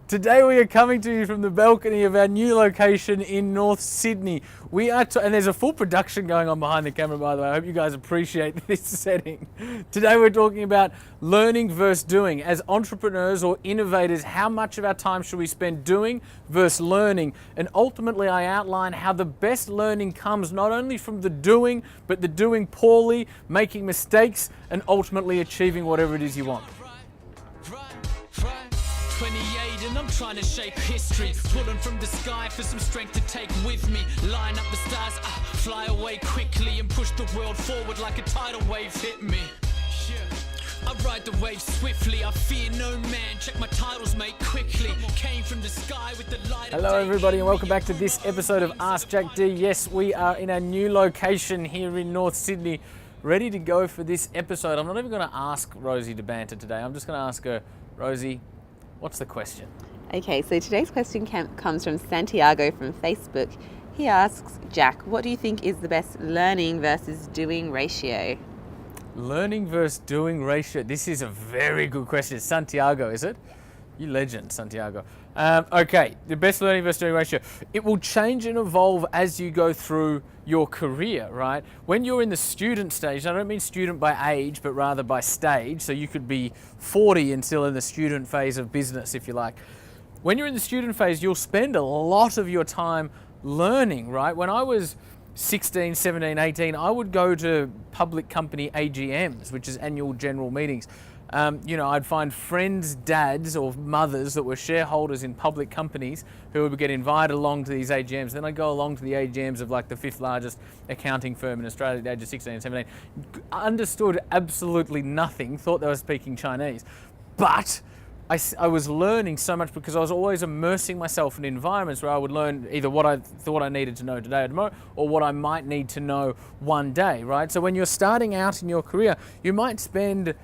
Today we are coming to you from the balcony of our new location in North Sydney. We are, and there's a full production going on behind the camera, by the way. I hope you guys appreciate this setting. Today we're talking about learning versus doing. As entrepreneurs or innovators, how much of our time should we spend doing versus learning? And ultimately I outline how the best learning comes not only from the doing, but the doing poorly, making mistakes, and ultimately achieving whatever it is you want. 28 and I'm trying to shape history, pulling from the sky for some strength to take with me. Line up the stars, fly away quickly and push the world forward like a tidal wave hit me. I ride the wave swiftly, I fear no man, check my titles mate quickly. Came from the sky with the light. Hello everybody and welcome back to this episode of AskJackD. Yes, we are in our new location here in North Sydney, ready to go for this episode. I'm not even going to ask Rosie to banter today, I'm just going to ask her, Rosie, what's the question? Okay, so today's question comes from Santiago from Facebook. He asks, Jack, what do you think is the best learning versus doing ratio? Learning versus doing ratio. This is a very good question. Santiago, is it? You legend, Santiago. Okay, the best learning versus doing ratio. It will change and evolve as you go through your career, right? When you're in the student stage, I don't mean student by age, but rather by stage. So you could be 40 and still in the student phase of business, if you like. When you're in the student phase, you'll spend a lot of your time learning, right? When I was 16, 17, 18, I would go to public company AGMs, which is annual general meetings. I'd find friends' dads or mothers that were shareholders in public companies who would get invited along to these AGMs. Then I'd go along to the AGMs of like the 5th largest accounting firm in Australia at the age of 16 and 17. Understood absolutely nothing, thought they were speaking Chinese. But I was learning so much because I was always immersing myself in environments where I would learn either what I thought I needed to know today or tomorrow, or what I might need to know one day, right? So when you're starting out in your career, you might spend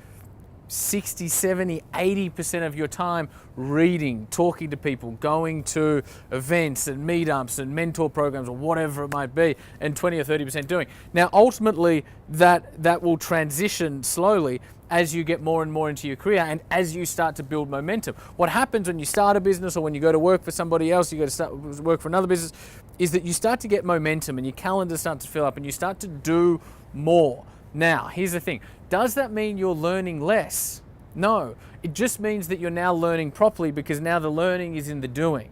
60, 70, 80% of your time reading, talking to people, going to events and meetups and mentor programs or whatever it might be, and 20 or 30% doing. Now, ultimately, that will transition slowly as you get more and more into your career and as you start to build momentum. What happens when you start a business or when you go to work for somebody else, you go to start work for another business, is that you start to get momentum and your calendar starts to fill up and you start to do more. Now, here's the thing. Does that mean you're learning less? No. It just means that you're now learning properly because now the learning is in the doing,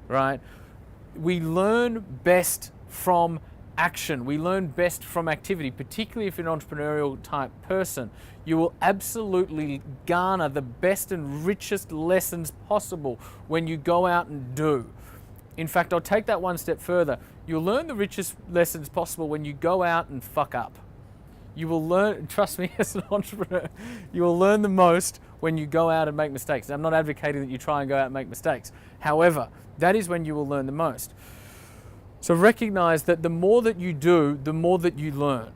right? We learn best from action. We learn best from activity, particularly if you're an entrepreneurial type person. You will absolutely garner the best and richest lessons possible when you go out and do. In fact, I'll take that one step further. You'll learn the richest lessons possible when you go out and fuck up. You will learn, trust me as an entrepreneur, you will learn the most when you go out and make mistakes. I'm not advocating that you try and go out and make mistakes. However, that is when you will learn the most. So recognize that the more that you do, the more that you learn,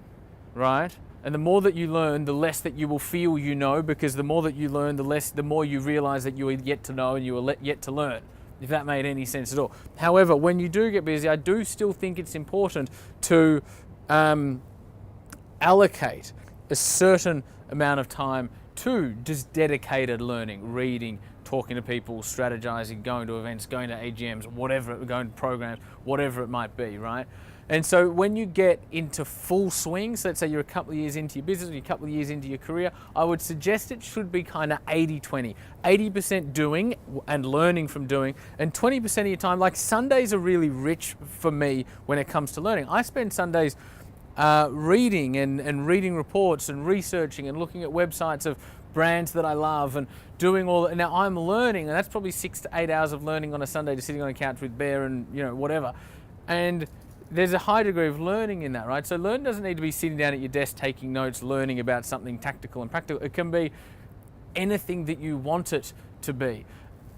right? And the more that you learn, the less that you will feel you know, because the more that you learn, the more you realize that you are yet to know and you are yet to learn, if that made any sense at all. However, when you do get busy, I do still think it's important to allocate a certain amount of time to just dedicated learning, reading, talking to people, strategizing, going to events, going to AGMs, whatever, going to programs, whatever it might be, right? And so when you get into full swings, let's say you're a couple of years into your business, or you're a couple of years into your career, I would suggest it should be kind of 80-20. 80% doing and learning from doing, and 20% of your time, like Sundays are really rich for me when it comes to learning. I spend Sundays reading and reading reports and researching and looking at websites of brands that I love and doing all that. Now I'm learning, and that's probably 6 to 8 hours of learning on a Sunday, just sitting on a couch with Bear and whatever. And there's a high degree of learning in that, right? So learn doesn't need to be sitting down at your desk taking notes, learning about something tactical and practical. It can be anything that you want it to be.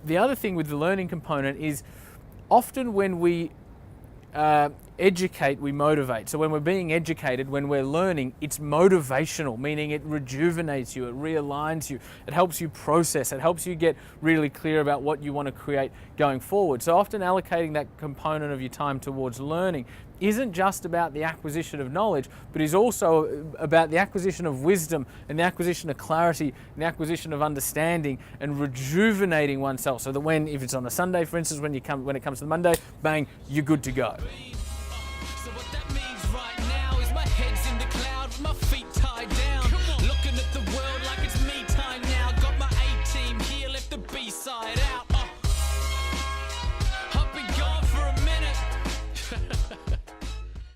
The other thing with the learning component is often when we educate, we motivate. So when we're being educated, when we're learning, it's motivational, meaning it rejuvenates you, it realigns you, it helps you process, it helps you get really clear about what you want to create going forward. So often allocating that component of your time towards learning isn't just about the acquisition of knowledge, but is also about the acquisition of wisdom and the acquisition of clarity and the acquisition of understanding and rejuvenating oneself, so that if it's on a Sunday, for instance, when it comes to the Monday, bang, you're good to go. So what that means right now is my head's in the cloud with my feet